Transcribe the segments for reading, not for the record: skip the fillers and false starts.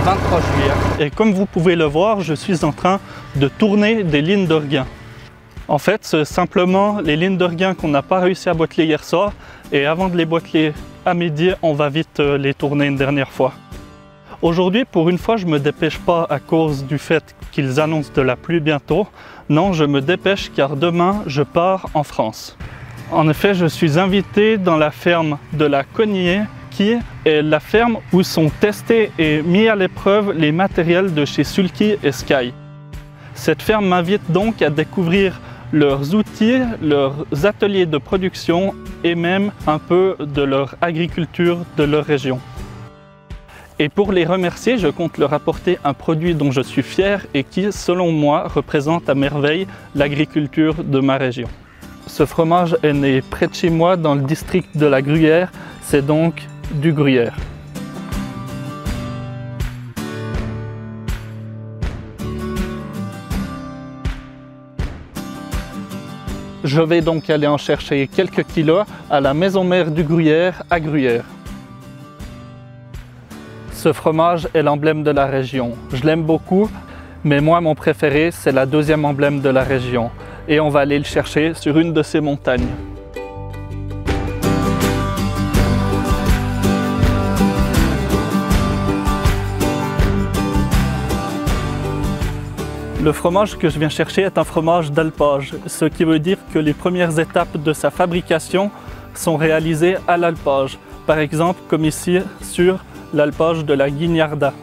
23 juillet. Et comme vous pouvez le voir, je suis en train de tourner des lignes de regain. En fait, c'est simplement les lignes de regain qu'on n'a pas réussi à botteler hier soir. Et avant de les botteler à midi, on va vite les tourner une dernière fois. Aujourd'hui, pour une fois, je ne me dépêche pas à cause du fait qu'ils annoncent de la pluie bientôt. Non, je me dépêche car demain, je pars en France. En effet, je suis invité dans la ferme de la Cognier, qui est la ferme où sont testés et mis à l'épreuve les matériels de chez Sulky et Sky. Cette ferme m'invite donc à découvrir leurs outils, leurs ateliers de production et même un peu de leur agriculture de leur région. Et pour les remercier, je compte leur apporter un produit dont je suis fier et qui, selon moi, représente à merveille l'agriculture de ma région. Ce fromage est né près de chez moi dans le district de la Gruyère, c'est donc du gruyère. Je vais donc aller en chercher quelques kilos à la maison mère du gruyère à Gruyère. Ce fromage est l'emblème de la région. Je l'aime beaucoup, mais moi mon préféré c'est la deuxième emblème de la région. Et on va aller le chercher sur une de ces montagnes. Le fromage que je viens chercher est un fromage d'alpage, ce qui veut dire que les premières étapes de sa fabrication sont réalisées à l'alpage. Par exemple, comme ici sur l'alpage de la Guignarda.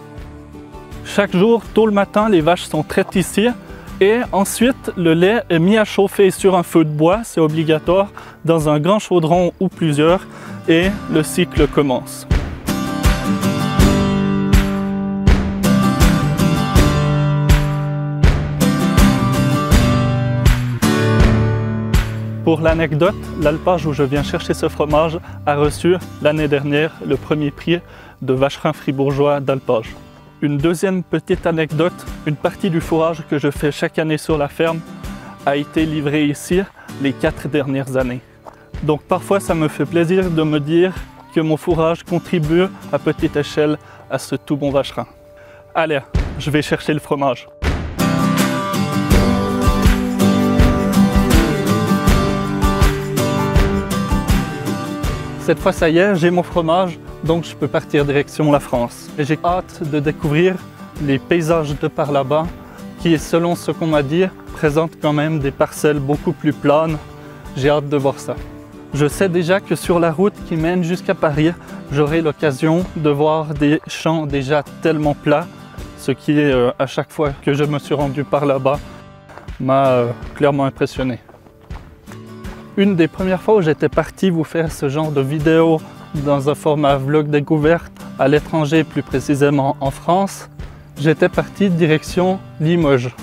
Chaque jour, tôt le matin, les vaches sont traites ici et ensuite le lait est mis à chauffer sur un feu de bois, c'est obligatoire, dans un grand chaudron ou plusieurs et le cycle commence. Pour l'anecdote, l'alpage où je viens chercher ce fromage a reçu l'année dernière le premier prix de vacherin fribourgeois d'alpage. Une deuxième petite anecdote, une partie du fourrage que je fais chaque année sur la ferme a été livrée ici les 4 dernières années. Donc parfois ça me fait plaisir de me dire que mon fourrage contribue à petite échelle à ce tout bon vacherin. Allez, je vais chercher le fromage. Cette fois, ça y est, j'ai mon fromage, donc je peux partir direction la France. Et j'ai hâte de découvrir les paysages de par là-bas, qui, selon ce qu'on m'a dit, présentent quand même des parcelles beaucoup plus planes. J'ai hâte de voir ça. Je sais déjà que sur la route qui mène jusqu'à Paris, j'aurai l'occasion de voir des champs déjà tellement plats, ce qui, à chaque fois que je me suis rendu par là-bas, m'a clairement impressionné. Une des premières fois où j'étais parti vous faire ce genre de vidéo dans un format vlog découverte à l'étranger, plus précisément en France, j'étais parti direction Limoges.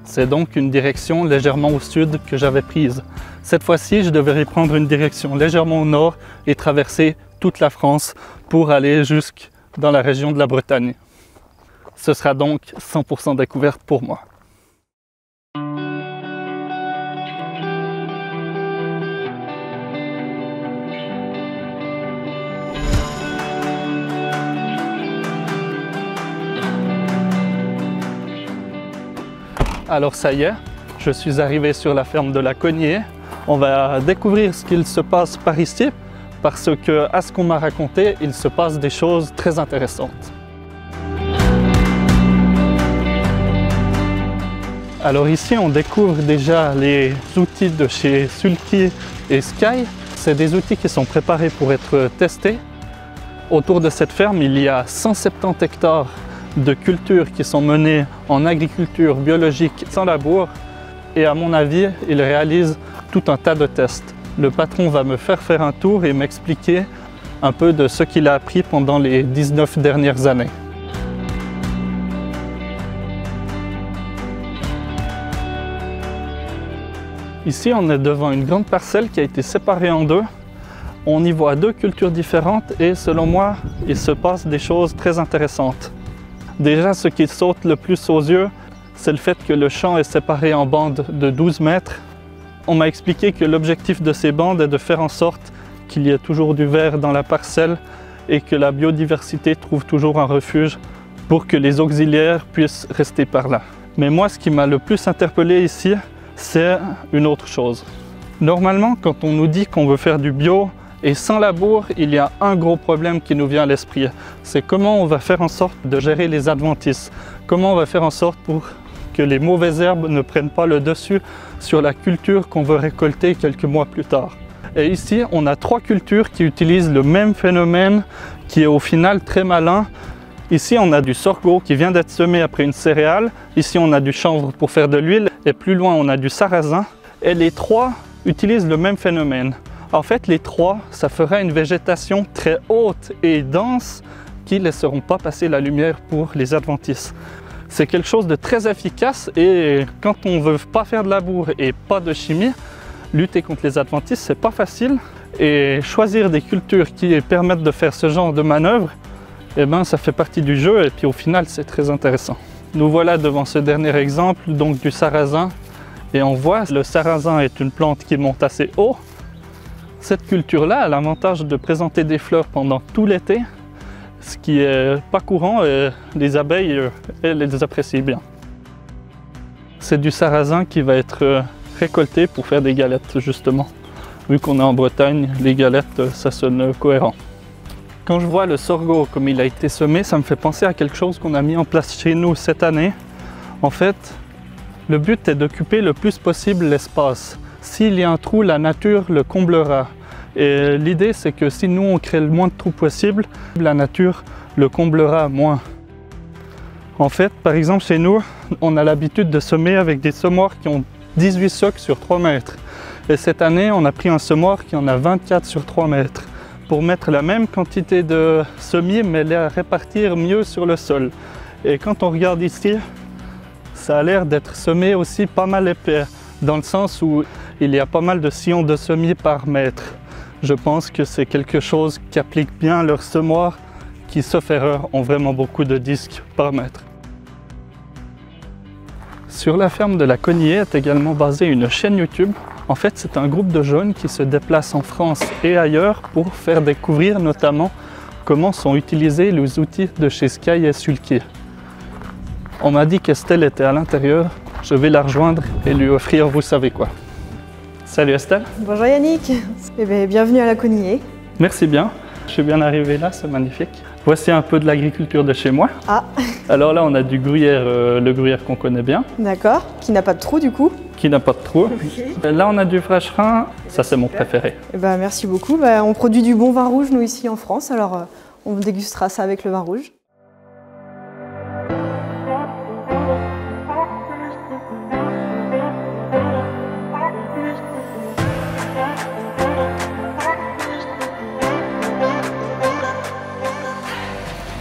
C'est donc une direction légèrement au sud que j'avais prise. Cette fois-ci, je devais prendre une direction légèrement au nord et traverser toute la France pour aller jusque dans la région de la Bretagne. Ce sera donc 100% découverte pour moi. Alors ça y est, je suis arrivé sur la ferme de la Cognier. On va découvrir ce qu'il se passe par ici, parce que, à ce qu'on m'a raconté, il se passe des choses très intéressantes. Alors ici, on découvre déjà les outils de chez Sulky et Sky. C'est des outils qui sont préparés pour être testés. Autour de cette ferme, il y a 170 hectares de cultures qui sont menées en agriculture biologique sans labour et à mon avis, ils réalisent tout un tas de tests. Le patron va me faire un tour et m'expliquer un peu de ce qu'il a appris pendant les 19 dernières années. Ici, on est devant une grande parcelle qui a été séparée en deux. On y voit 2 cultures différentes et selon moi, il se passe des choses très intéressantes. Déjà, ce qui saute le plus aux yeux, c'est le fait que le champ est séparé en bandes de 12 mètres. On m'a expliqué que l'objectif de ces bandes est de faire en sorte qu'il y ait toujours du vert dans la parcelle et que la biodiversité trouve toujours un refuge pour que les auxiliaires puissent rester par là. Mais moi, ce qui m'a le plus interpellé ici, c'est une autre chose. Normalement, quand on nous dit qu'on veut faire du bio et sans labour, il y a un gros problème qui nous vient à l'esprit. C'est comment on va faire en sorte de gérer les adventices. Comment on va faire en sorte pour que les mauvaises herbes ne prennent pas le dessus sur la culture qu'on veut récolter quelques mois plus tard. Et ici, on a 3 cultures qui utilisent le même phénomène qui est au final très malin. Ici, on a du sorgho qui vient d'être semé après une céréale. Ici, on a du chanvre pour faire de l'huile. Et plus loin, on a du sarrasin. Et les 3 utilisent le même phénomène. En fait, les 3, ça fera une végétation très haute et dense qui ne laisseront pas passer la lumière pour les adventices. C'est quelque chose de très efficace et quand on ne veut pas faire de labour et pas de chimie, lutter contre les adventices, c'est pas facile. Et choisir des cultures qui permettent de faire ce genre de manœuvre, eh ben, ça fait partie du jeu et puis au final, c'est très intéressant. Nous voilà devant ce dernier exemple, donc du sarrasin. Et on voit, le sarrasin est une plante qui monte assez haut. Cette culture-là a l'avantage de présenter des fleurs pendant tout l'été, ce qui n'est pas courant et les abeilles, elles les apprécient bien. C'est du sarrasin qui va être récolté pour faire des galettes justement. Vu qu'on est en Bretagne, les galettes, ça sonne cohérent. Quand je vois le sorgho comme il a été semé, ça me fait penser à quelque chose qu'on a mis en place chez nous cette année. En fait, le but est d'occuper le plus possible l'espace. S'il y a un trou, la nature le comblera. Et l'idée, c'est que si nous, on crée le moins de trous possible, la nature le comblera moins. En fait, par exemple, chez nous, on a l'habitude de semer avec des semoirs qui ont 18 socs sur 3 mètres. Et cette année, on a pris un semoir qui en a 24 sur 3 mètres pour mettre la même quantité de semis, mais les répartir mieux sur le sol. Et quand on regarde ici, ça a l'air d'être semé aussi pas mal épais, dans le sens où il y a pas mal de sillons de semis par mètre. Je pense que c'est quelque chose qui applique bien leur semoir, qui, sauf erreur, ont vraiment beaucoup de disques par mètre. Sur la ferme de la Cognier est également basée une chaîne YouTube. En fait, c'est un groupe de jeunes qui se déplacent en France et ailleurs pour faire découvrir notamment comment sont utilisés les outils de chez Sky et Sulky. On m'a dit qu'Estelle était à l'intérieur. Je vais la rejoindre et lui offrir vous savez quoi. Salut Estelle. Bonjour Yannick. Eh bien, bienvenue à la Cognier. Merci bien. Je suis bien arrivé là, c'est magnifique. Voici un peu de l'agriculture de chez moi. Ah. Alors là, on a du gruyère, le gruyère qu'on connaît bien. D'accord. Qui n'a pas de trou du coup. Qui n'a pas de trou. Okay. Là, on a du vacherin. Ça, c'est mon préféré. Eh ben, merci beaucoup. On produit du bon vin rouge, nous, ici en France. Alors, on dégustera ça avec le vin rouge.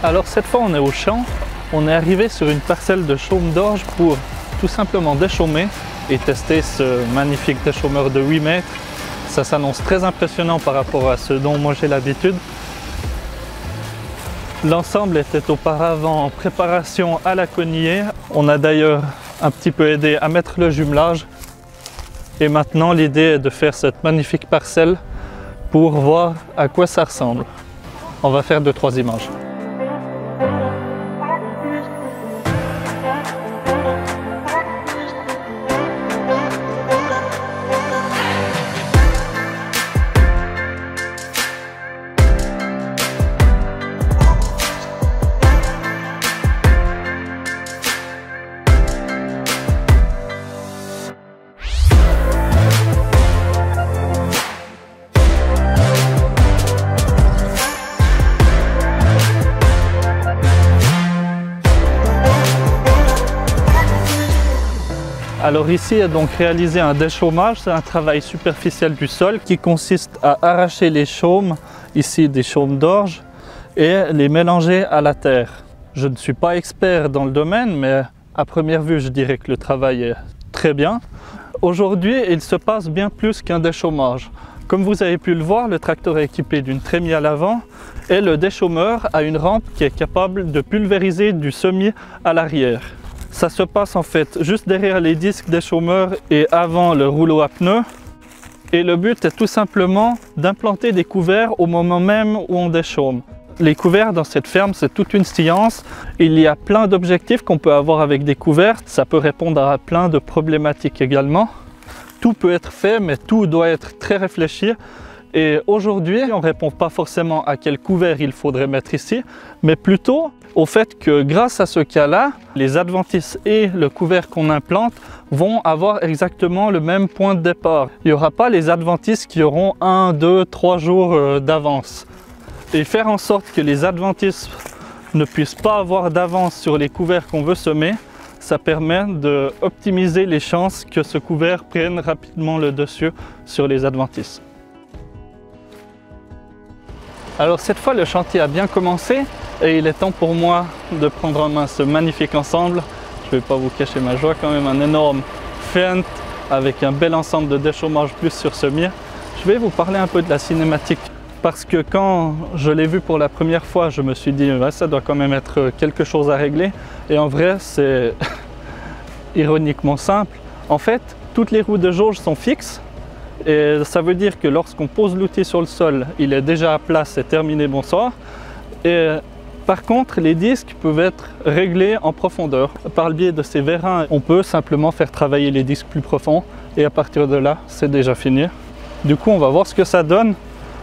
Alors cette fois on est au champ, on est arrivé sur une parcelle de chaume d'orge pour tout simplement déchaumer et tester ce magnifique déchaumeur de 8 mètres. Ça s'annonce très impressionnant par rapport à ce dont moi j'ai l'habitude. L'ensemble était auparavant en préparation à la Cognier. On a d'ailleurs un petit peu aidé à mettre le jumelage. Et maintenant l'idée est de faire cette magnifique parcelle pour voir à quoi ça ressemble. On va faire 2-3 images. Alors ici est donc réalisé un déchaumage, c'est un travail superficiel du sol qui consiste à arracher les chaumes, ici des chaumes d'orge, et les mélanger à la terre. Je ne suis pas expert dans le domaine, mais à première vue je dirais que le travail est très bien. Aujourd'hui il se passe bien plus qu'un déchaumage. Comme vous avez pu le voir, le tracteur est équipé d'une trémie à l'avant et le déchaumeur a une rampe qui est capable de pulvériser du semis à l'arrière. Ça se passe en fait juste derrière les disques déchaumeurs et avant le rouleau à pneus. Et le but est tout simplement d'implanter des couverts au moment même où on déchaume. Les couverts dans cette ferme, c'est toute une science. Il y a plein d'objectifs qu'on peut avoir avec des couverts. Ça peut répondre à plein de problématiques également. Tout peut être fait, mais tout doit être très réfléchi. Et aujourd'hui, on ne répond pas forcément à quel couvert il faudrait mettre ici, mais plutôt au fait que grâce à ce cas-là, les adventices et le couvert qu'on implante vont avoir exactement le même point de départ. Il n'y aura pas les adventices qui auront 1, 2, 3 jours d'avance. Et faire en sorte que les adventices ne puissent pas avoir d'avance sur les couverts qu'on veut semer, ça permet d'optimiser les chances que ce couvert prenne rapidement le dessus sur les adventices. Alors cette fois, le chantier a bien commencé et il est temps pour moi de prendre en main ce magnifique ensemble. Je ne vais pas vous cacher ma joie, quand même un énorme Fendt avec un bel ensemble de déchaummage plus sur semis. Je vais vous parler un peu de la cinématique parce que quand je l'ai vu pour la première fois, je me suis dit ouais, ça doit quand même être quelque chose à régler. Et en vrai, c'est ironiquement simple. En fait, toutes les roues de jauge sont fixes. Et ça veut dire que lorsqu'on pose l'outil sur le sol, il est déjà à plat, c'est terminé, bonsoir. Et par contre, les disques peuvent être réglés en profondeur. Par le biais de ces vérins, on peut simplement faire travailler les disques plus profonds et à partir de là, c'est déjà fini. Du coup, on va voir ce que ça donne.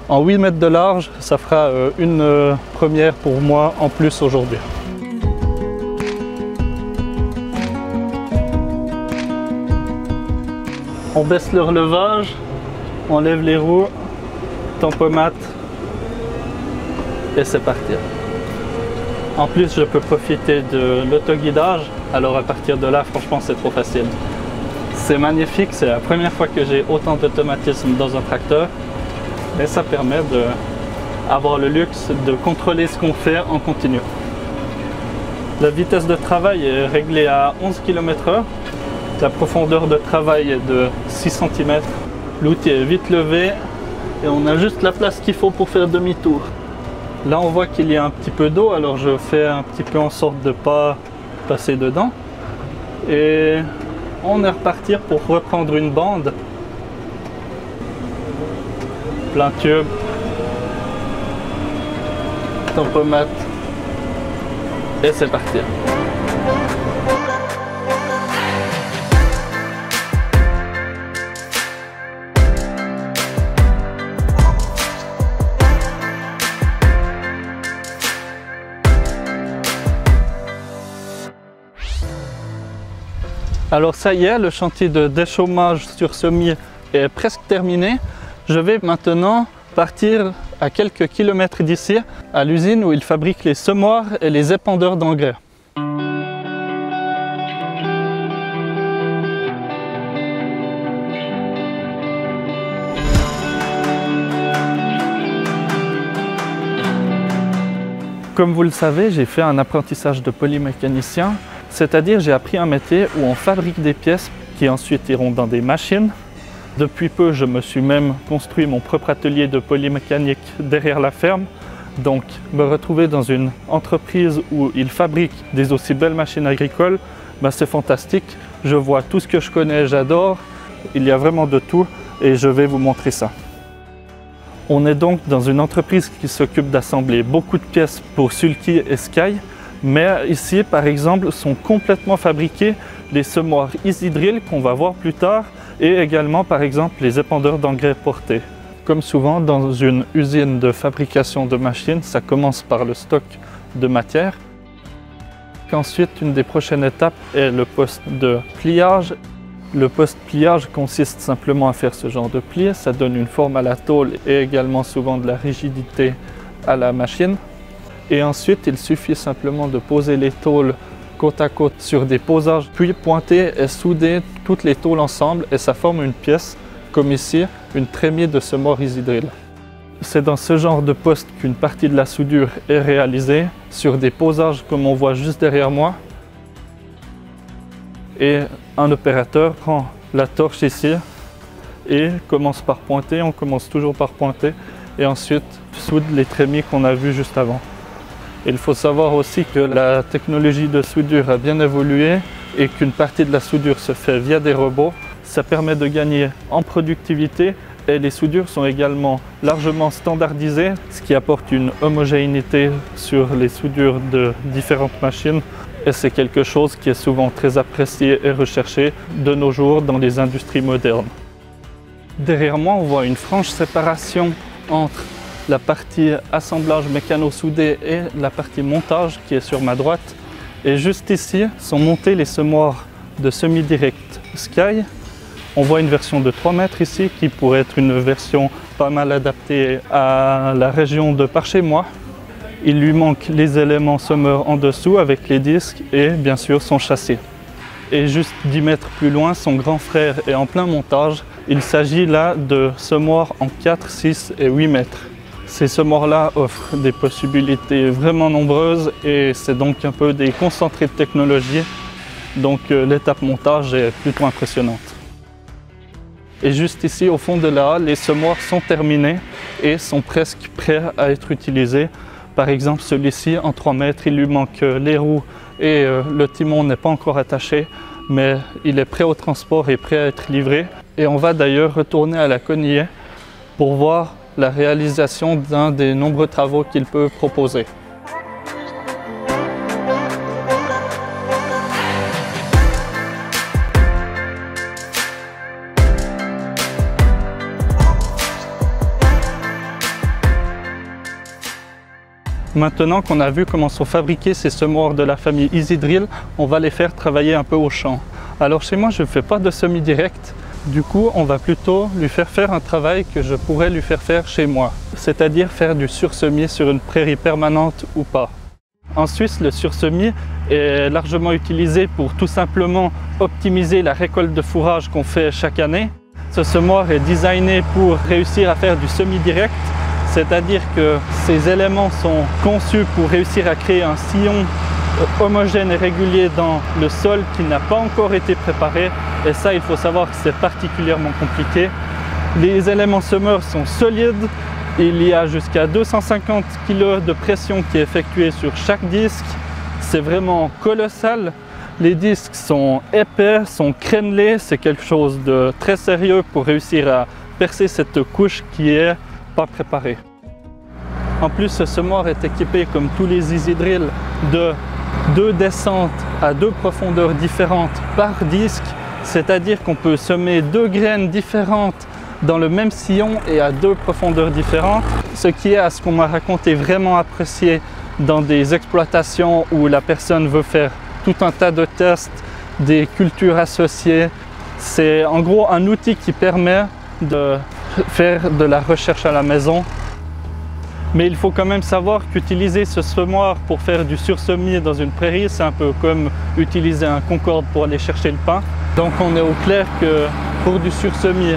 En 8 mètres de large, ça fera une première pour moi en plus aujourd'hui. On baisse le relevage, on lève les roues, tempomate et c'est parti. En plus, je peux profiter de l'autoguidage, alors à partir de là, franchement, c'est trop facile. C'est magnifique, c'est la première fois que j'ai autant d'automatisme dans un tracteur et ça permet d'avoir le luxe de contrôler ce qu'on fait en continu. La vitesse de travail est réglée à 11 km/h. La profondeur de travail est de 6 cm. L'outil est vite levé et on a juste la place qu'il faut pour faire demi-tour. Là, on voit qu'il y a un petit peu d'eau, alors je fais un petit peu en sorte de ne pas passer dedans. Et on est reparti pour reprendre une bande. Plein tube. Tempomate. Et c'est parti. Alors ça y est, le chantier de déchaummage sur semis est presque terminé. Je vais maintenant partir à quelques kilomètres d'ici, à l'usine où ils fabriquent les semoirs et les épandeurs d'engrais. Comme vous le savez, j'ai fait un apprentissage de polymécanicien. C'est-à-dire j'ai appris un métier où on fabrique des pièces qui ensuite iront dans des machines. Depuis peu, je me suis même construit mon propre atelier de polymécanique derrière la ferme. Donc me retrouver dans une entreprise où ils fabriquent des aussi belles machines agricoles, c'est fantastique. Je vois tout ce que je connais, j'adore. Il y a vraiment de tout et je vais vous montrer ça. On est donc dans une entreprise qui s'occupe d'assembler beaucoup de pièces pour Sulky et Sky. Mais ici, par exemple, sont complètement fabriqués les semoirs EasyDrill qu'on va voir plus tard et également, par exemple, les épandeurs d'engrais portés. Comme souvent dans une usine de fabrication de machines, ça commence par le stock de matière. Ensuite, une des prochaines étapes est le poste de pliage. Le poste pliage consiste simplement à faire ce genre de pli. Ça donne une forme à la tôle et également souvent de la rigidité à la machine. Et ensuite, il suffit simplement de poser les tôles côte à côte sur des posages, puis pointer et souder toutes les tôles ensemble et ça forme une pièce, comme ici, une trémie de semoir EasyDrill. C'est dans ce genre de poste qu'une partie de la soudure est réalisée sur des posages comme on voit juste derrière moi. Et un opérateur prend la torche ici et commence par pointer, on commence toujours par pointer et ensuite soude les trémies qu'on a vues juste avant. Il faut savoir aussi que la technologie de soudure a bien évolué et qu'une partie de la soudure se fait via des robots. Ça permet de gagner en productivité Et les soudures sont également largement standardisées, ce qui apporte une homogénéité sur les soudures de différentes machines. Et c'est quelque chose qui est souvent très apprécié et recherché de nos jours dans les industries modernes. Derrière moi, on voit une franche séparation entre la partie assemblage mécano-soudé et la partie montage qui est sur ma droite. Et juste ici sont montés les semoirs de semi-direct Sky. On voit une version de 3 mètres ici qui pourrait être une version pas mal adaptée à la région de par chez moi. Il lui manque les éléments semeurs en dessous avec les disques et bien sûr son châssis. Et juste 10 mètres plus loin, son grand frère est en plein montage. Il s'agit là de semoirs en 4, 6 et 8 mètres. Ces semoirs-là offrent des possibilités vraiment nombreuses et c'est donc un peu des concentrés de technologie. Donc l'étape montage est plutôt impressionnante. Et juste ici, au fond de la halle, les semoirs sont terminés et sont presque prêts à être utilisés. Par exemple, celui-ci, en 3 mètres, il lui manque les roues et le timon n'est pas encore attaché, mais il est prêt au transport et prêt à être livré. Et on va d'ailleurs retourner à la Conillet pour voir la réalisation d'un des nombreux travaux qu'il peut proposer. Maintenant qu'on a vu comment sont fabriqués ces semoirs de la famille EasyDrill, on va les faire travailler un peu au champ. Alors chez moi, je ne fais pas de semi-direct. Du coup, on va plutôt lui faire faire un travail que je pourrais lui faire faire chez moi. C'est-à-dire faire du sursemis sur une prairie permanente ou pas. En Suisse, le sursemis est largement utilisé pour tout simplement optimiser la récolte de fourrage qu'on fait chaque année. Ce semoir est designé pour réussir à faire du semi-direct. C'est-à-dire que ces éléments sont conçus pour réussir à créer un sillon homogène et régulier dans le sol qui n'a pas encore été préparé. Et ça, il faut savoir que c'est particulièrement compliqué. Les éléments semeurs sont solides. Il y a jusqu'à 250 kg de pression qui est effectuée sur chaque disque. C'est vraiment colossal. Les disques sont épais, sont crénelés. C'est quelque chose de très sérieux pour réussir à percer cette couche qui est pas préparé. En plus, ce semoir est équipé, comme tous les EasyDrill, de 2 descentes à 2 profondeurs différentes par disque, c'est-à-dire qu'on peut semer 2 graines différentes dans le même sillon et à 2 profondeurs différentes, ce qui est, à ce qu'on m'a raconté, vraiment apprécié dans des exploitations où la personne veut faire tout un tas de tests, des cultures associées. C'est en gros un outil qui permet de faire de la recherche à la maison. Mais il faut quand même savoir qu'utiliser ce semoir pour faire du sursemis dans une prairie, c'est un peu comme utiliser un Concorde pour aller chercher le pain. Donc on est au clair que pour du sursemis,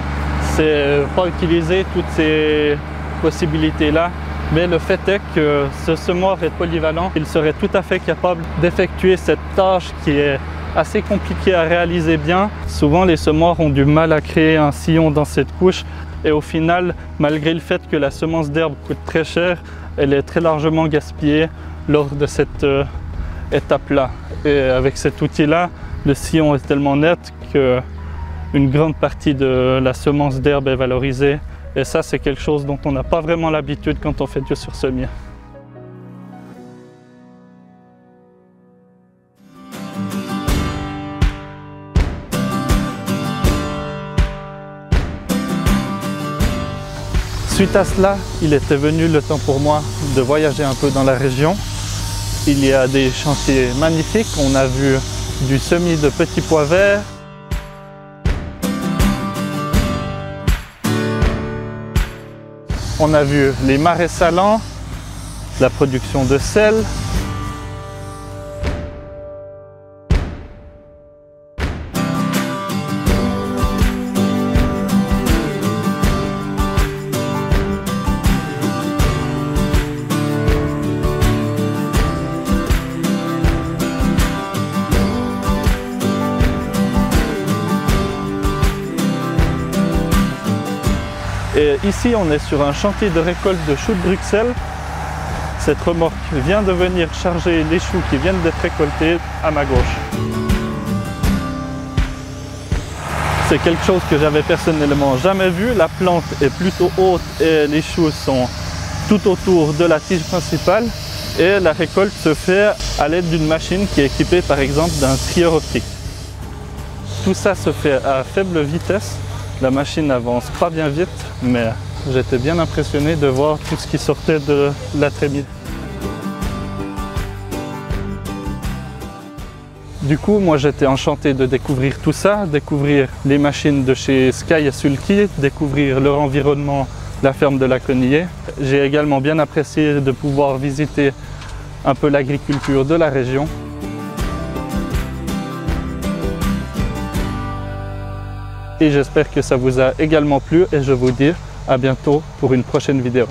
c'est pas utiliser toutes ces possibilités-là. Mais le fait est que ce semoir est polyvalent. Il serait tout à fait capable d'effectuer cette tâche qui est assez compliquée à réaliser bien. Souvent les semoirs ont du mal à créer un sillon dans cette couche. Et au final, malgré le fait que la semence d'herbe coûte très cher, elle est très largement gaspillée lors de cette étape-là. Et avec cet outil-là, le sillon est tellement net qu'une grande partie de la semence d'herbe est valorisée. Et ça, c'est quelque chose dont on n'a pas vraiment l'habitude quand on fait du sursemis. Suite à cela, il était venu le temps pour moi de voyager un peu dans la région. Il y a des chantiers magnifiques. On a vu du semis de petits pois verts. On a vu les marais salants, la production de sel. Et ici, on est sur un chantier de récolte de choux de Bruxelles. Cette remorque vient de venir charger les choux qui viennent d'être récoltés à ma gauche. C'est quelque chose que j'avais personnellement jamais vu. La plante est plutôt haute et les choux sont tout autour de la tige principale. Et la récolte se fait à l'aide d'une machine qui est équipée par exemple d'un trieur optique. Tout ça se fait à faible vitesse. La machine avance pas bien vite, mais j'étais bien impressionné de voir tout ce qui sortait de la trémie. Du coup, moi j'étais enchanté de découvrir tout ça, découvrir les machines de chez Sky & Sulky, découvrir leur environnement, la ferme de Laconillé. J'ai également bien apprécié de pouvoir visiter un peu l'agriculture de la région. Et j'espère que ça vous a également plu et je vous dis à bientôt pour une prochaine vidéo.